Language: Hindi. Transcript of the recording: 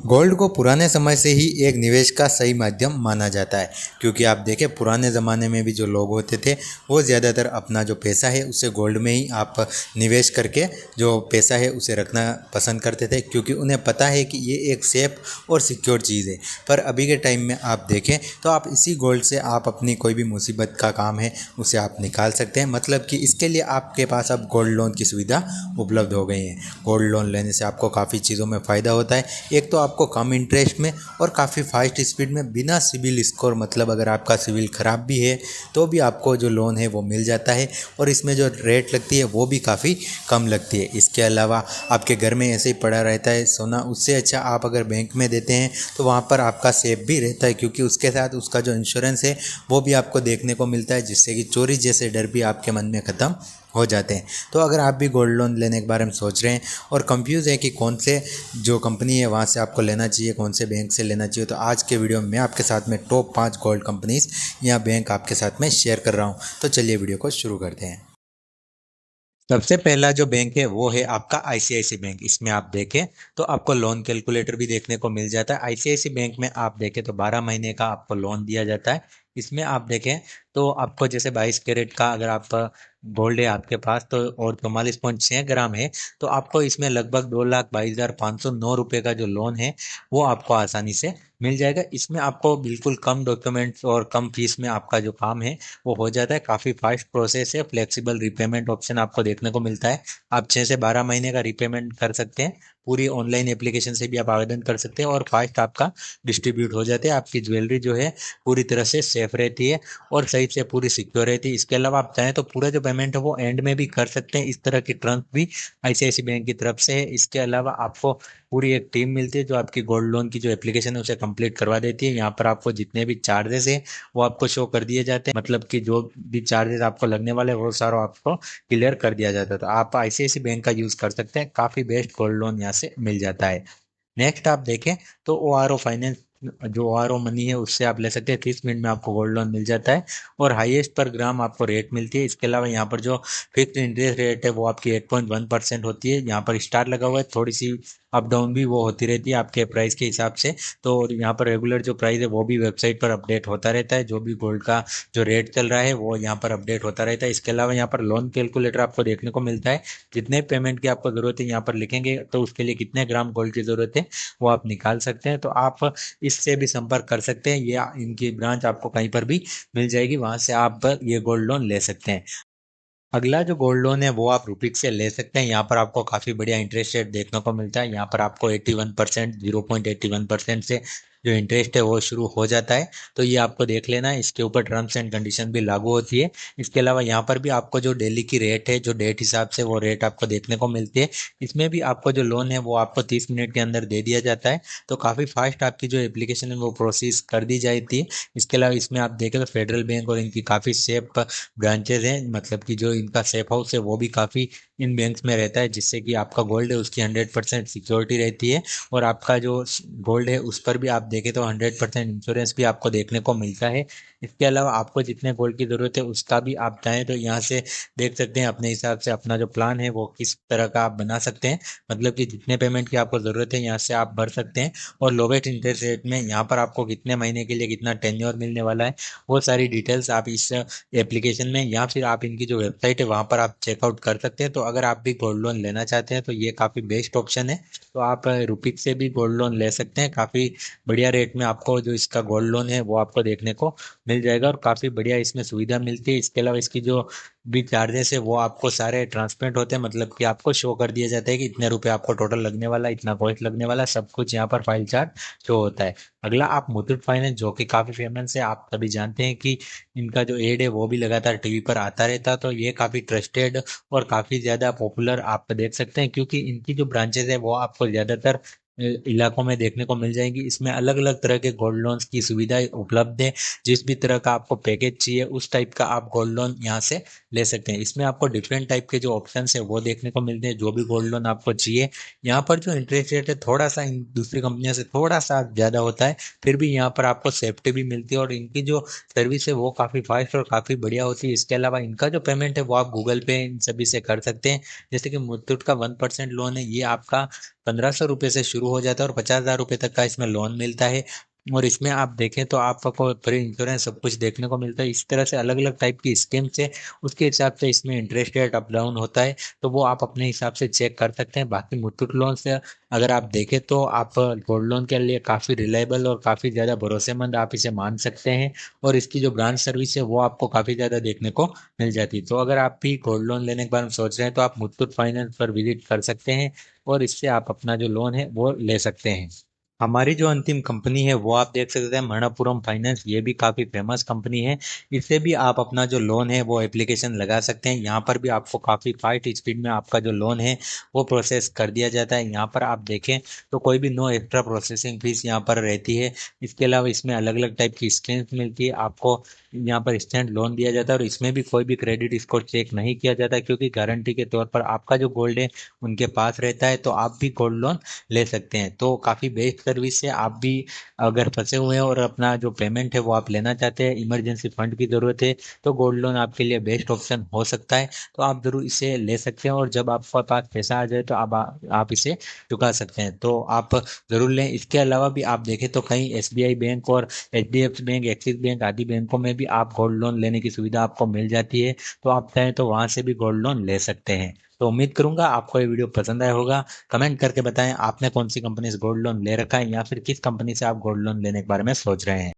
गोल्ड को पुराने समय से ही एक निवेश का सही माध्यम माना जाता है, क्योंकि आप देखें पुराने ज़माने में भी जो लोग होते थे वो ज़्यादातर अपना जो पैसा है उसे गोल्ड में ही आप निवेश करके जो पैसा है उसे रखना पसंद करते थे, क्योंकि उन्हें पता है कि ये एक सेफ और सिक्योर चीज़ है। पर अभी के टाइम में आप देखें तो आप इसी गोल्ड से आप अपनी कोई भी मुसीबत का काम है उसे आप निकाल सकते हैं। मतलब कि इसके लिए आपके पास अब गोल्ड लोन की सुविधा उपलब्ध हो गई है। गोल्ड लोन लेने से आपको काफ़ी चीज़ों में फ़ायदा होता है। एक तो आपको कम इंटरेस्ट में और काफ़ी फास्ट स्पीड में बिना सिविल स्कोर, मतलब अगर आपका सिविल ख़राब भी है तो भी आपको जो लोन है वो मिल जाता है, और इसमें जो रेट लगती है वो भी काफ़ी कम लगती है। इसके अलावा आपके घर में ऐसे ही पड़ा रहता है सोना, उससे अच्छा आप अगर बैंक में देते हैं तो वहाँ पर आपका सेफ भी रहता है, क्योंकि उसके साथ उसका जो इंश्योरेंस है वो भी आपको देखने को मिलता है, जिससे कि चोरी जैसे डर भी आपके मन में ख़त्म हो जाते हैं। तो अगर आप भी गोल्ड लोन लेने के बारे में सोच रहे हैं और कंफ्यूज है कि कौन से जो कंपनी है वहाँ से आपको लेना चाहिए, कौन से बैंक से लेना चाहिए, तो आज के वीडियो में मैं आपके साथ में टॉप 5 गोल्ड कंपनीज या बैंक आपके साथ में शेयर कर रहा हूँ। तो चलिए वीडियो को शुरू करते हैं। सबसे पहला जो बैंक है वो है आपका आईसीआईसी बैंक। इसमें आप देखें तो आपको लोन कैलकुलेटर भी देखने को मिल जाता है। आईसीआईसी बैंक में आप देखें तो 12 महीने का आपको लोन दिया जाता है। इसमें आप देखें तो आपको जैसे 22 कैरेट का अगर आप गोल्ड है आपके पास तो और 44.6 ग्राम है, तो आपको इसमें लगभग 2,22,509 रुपये का जो लोन है वो आपको आसानी से मिल जाएगा। इसमें आपको बिल्कुल कम डॉक्यूमेंट्स और कम फीस में आपका जो काम है वो हो जाता है। काफ़ी फास्ट प्रोसेस है। फ्लेक्सिबल रिपेमेंट ऑप्शन आपको देखने को मिलता है। आप 6 से 12 महीने का रिपेमेंट कर सकते हैं। पूरी ऑनलाइन एप्लीकेशन से भी आप आवेदन कर सकते हैं और फास्ट आपका डिस्ट्रीब्यूट हो जाते हैं। आपकी ज्वेलरी जो है पूरी तरह से सेफ रहती है और सही से पूरी सिक्योर रहती है। इसके अलावा आप चाहें तो पूरा जो पेमेंट है वो एंड में भी कर सकते हैं। इस तरह की टर्म्स भी आईसीआईसी बैंक की तरफ से है। इसके अलावा आपको पूरी एक टीम मिलती है जो आपकी गोल्ड लोन की जो एप्लीकेशन है उसे कंप्लीट करवा देती है। यहाँ पर आपको जितने भी चार्जेस है वो आपको शो कर दिए जाते हैं। मतलब कि जो भी चार्जेस आपको लगने वाले हैं वो सारा आपको क्लियर कर दिया जाता है। तो आप आईसीआईसी बैंक का यूज़ कर सकते हैं। काफ़ी बेस्ट गोल्ड लोन यहाँ से मिल जाता है। नेक्स्ट आप देखें तो ओ आर ओ फाइनेंस, जो ओ आर ओ मनी है उससे आप ले सकते हैं। 30 मिनट में आपको गोल्ड लोन मिल जाता है और हाईएस्ट पर ग्राम आपको रेट मिलती है। इसके अलावा यहाँ पर जो फिक्स इंटरेस्ट रेट है वो आपकी 8.1% होती है। यहाँ पर स्टार लगा हुआ है, थोड़ी सी अप डाउन भी वो होती रहती है आपके प्राइस के हिसाब से। तो यहाँ पर रेगुलर जो प्राइस है वो भी वेबसाइट पर अपडेट होता रहता है। जो भी गोल्ड का जो रेट चल रहा है वो यहाँ पर अपडेट होता रहता है। इसके अलावा यहाँ पर लोन कैलकुलेटर आपको देखने को मिलता है। जितने पेमेंट की आपको ज़रूरत है यहाँ पर लिखेंगे तो उसके लिए कितने ग्राम गोल्ड की ज़रूरत है वो आप निकाल सकते हैं। तो आप इससे भी संपर्क कर सकते हैं, या इनकी ब्रांच आपको कहीं पर भी मिल जाएगी, वहां से आप ये गोल्ड लोन ले सकते हैं। अगला जो गोल्ड लोन है वो आप रुपीज से ले सकते हैं। यहाँ पर आपको काफ़ी बढ़िया इंटरेस्ट रेट देखने को मिलता है। यहाँ पर आपको 81%, 0.81% से जो इंटरेस्ट है वो शुरू हो जाता है। तो ये आपको देख लेना है। इसके ऊपर टर्म्स एंड कंडीशन भी लागू होती है। इसके अलावा यहाँ पर भी आपको जो डेली की रेट है, जो डेट हिसाब से वो रेट आपको देखने को मिलती है। इसमें भी आपको जो लोन है वो आपको 30 मिनट के अंदर दे दिया जाता है। तो काफ़ी फास्ट आपकी जो एप्लीकेशन है वो प्रोसेस कर दी जाती है। इसके अलावा इसमें आप देखें तो फेडरल बैंक और इनकी काफ़ी सेफ ब्रांचेज हैं। मतलब कि जो इनका सेफ हाउस है वो भी काफ़ी इन बैंक्स में रहता है, जिससे कि आपका गोल्ड है उसकी 100% सिक्योरिटी रहती है। और आपका जो गोल्ड है उस पर भी आप देखें तो 100% इंश्योरेंस भी आपको देखने को मिलता है। इसके अलावा आपको जितने गोल्ड की ज़रूरत है उसका भी आप चाहें तो यहाँ से देख सकते हैं। अपने हिसाब से अपना जो प्लान है वो किस तरह का आप बना सकते हैं। मतलब कि जितने पेमेंट की आपको ज़रूरत है यहाँ से आप भर सकते हैं। और लोवेस्ट इंटरेस्ट रेट में यहाँ पर आपको कितने महीने के लिए कितना टेन्योर मिलने वाला है वो सारी डिटेल्स आप इस एप्लीकेशन में या फिर आप इनकी जो वेबसाइट है वहाँ पर आप चेकआउट कर सकते हैं। तो अगर आप भी गोल्ड लोन लेना चाहते हैं तो ये काफ़ी बेस्ट ऑप्शन है। तो आप रुपीज से भी गोल्ड लोन ले सकते हैं। काफ़ी बढ़िया रेट में आपको जो इसका गोल्ड लोन है वो आपको देखने को मिल जाएगा और काफ़ी बढ़िया इसमें सुविधा मिलती है। इसके अलावा इसकी जो भी चार्जेस है वो आपको सारे ट्रांसपेरेंट होते हैं। मतलब कि आपको शो कर दिया जाता है कि इतने रुपए आपको टोटल लगने वाला, इतना कॉस्ट लगने वाला, सब कुछ यहाँ पर फाइल चार्ट शो होता है। अगला आप मुथूट फाइनेंस, जो कि काफ़ी फेमस है, आप सभी जानते हैं कि इनका जो एड है वो भी लगातार टीवी पर आता रहता है। तो ये काफ़ी ट्रस्टेड और काफ़ी ज़्यादा पॉपुलर आप देख सकते हैं, क्योंकि इनकी जो ब्रांचेज है वो आपको ज़्यादातर इलाकों में देखने को मिल जाएंगी। इसमें अलग अलग तरह के गोल्ड लोन्स की सुविधा उपलब्ध है। जिस भी तरह का आपको पैकेज चाहिए उस टाइप का आप गोल्ड लोन यहाँ से ले सकते हैं। इसमें आपको डिफरेंट टाइप के जो ऑप्शंस है वो देखने को मिलते हैं। जो भी गोल्ड लोन आपको चाहिए, यहाँ पर जो इंटरेस्ट रेट है थोड़ा सा इन दूसरी कंपनियों से थोड़ा सा ज़्यादा होता है, फिर भी यहाँ पर आपको सेफ्टी भी मिलती है और इनकी जो सर्विस है वो काफ़ी फास्ट और काफ़ी बढ़िया होती है। इसके अलावा इनका जो पेमेंट है वो आप गूगल पे इन सभी से कर सकते हैं। जैसे कि मुथूट का 1% लोन है, ये आपका 1500 रुपये से शुरू हो जाता है और 50,000 रुपये तक का इसमें लोन मिलता है। और इसमें आप देखें तो आपको फ्री इंश्योरेंस सब कुछ देखने को मिलता है। इस तरह से अलग अलग टाइप की स्कीम्स है, उसके हिसाब से इसमें इंटरेस्ट रेट अप डाउन होता है, तो वो आप अपने हिसाब से चेक कर सकते हैं। बाकी मुथूट लोन से अगर आप देखें तो आप गोल्ड लोन के लिए काफ़ी रिलायबल और काफ़ी ज़्यादा भरोसेमंद आप इसे मान सकते हैं। और इसकी जो ब्रांच सर्विस है वो आपको काफ़ी ज़्यादा देखने को मिल जाती है। तो अगर आप भी गोल्ड लोन लेने के बारे में सोच रहे हैं तो आप मुथूट फाइनेंस पर विजिट कर सकते हैं और इससे आप अपना जो लोन है वो ले सकते हैं। हमारी जो अंतिम कंपनी है वो आप देख सकते हैं मणप्पुरम फाइनेंस, ये भी काफ़ी फेमस कंपनी है। इससे भी आप अपना जो लोन है वो एप्लीकेशन लगा सकते हैं। यहाँ पर भी आपको काफ़ी फास्ट स्पीड में आपका जो लोन है वो प्रोसेस कर दिया जाता है। यहाँ पर आप देखें तो कोई भी नो एक्स्ट्रा प्रोसेसिंग फीस यहाँ पर रहती है। इसके अलावा इसमें अलग अलग टाइप की स्कीम्स मिलती है आपको। यहाँ पर इंस्टेंट लोन दिया जाता है और इसमें भी कोई भी क्रेडिट स्कोर चेक नहीं किया जाता, क्योंकि गारंटी के तौर पर आपका जो गोल्ड है उनके पास रहता है, तो आप भी गोल्ड लोन ले सकते हैं। तो काफ़ी बेस्ट सर्विस है। आप भी अगर फंसे हुए हैं और अपना जो पेमेंट है वो आप लेना चाहते हैं, इमरजेंसी फंड की ज़रूरत है, तो गोल्ड लोन आपके लिए बेस्ट ऑप्शन हो सकता है। तो आप ज़रूर इसे ले सकते हैं और जब आपके पास पैसा आ जाए तो आप इसे चुका सकते हैं। तो आप ज़रूर लें। इसके अलावा भी आप देखें तो कहीं एसबीआई बैंक और एचडीएफसी बैंक, एक्सिस बैंक आदि बैंकों में भी आप गोल्ड लोन लेने की सुविधा आपको मिल जाती है। तो आप चाहें तो वहाँ से भी गोल्ड लोन ले सकते हैं। तो उम्मीद करूंगा आपको ये वीडियो पसंद आया होगा। कमेंट करके बताएं आपने कौन सी कंपनी से गोल्ड लोन ले रखा है या फिर किस कंपनी से आप गोल्ड लोन लेने के बारे में सोच रहे हैं।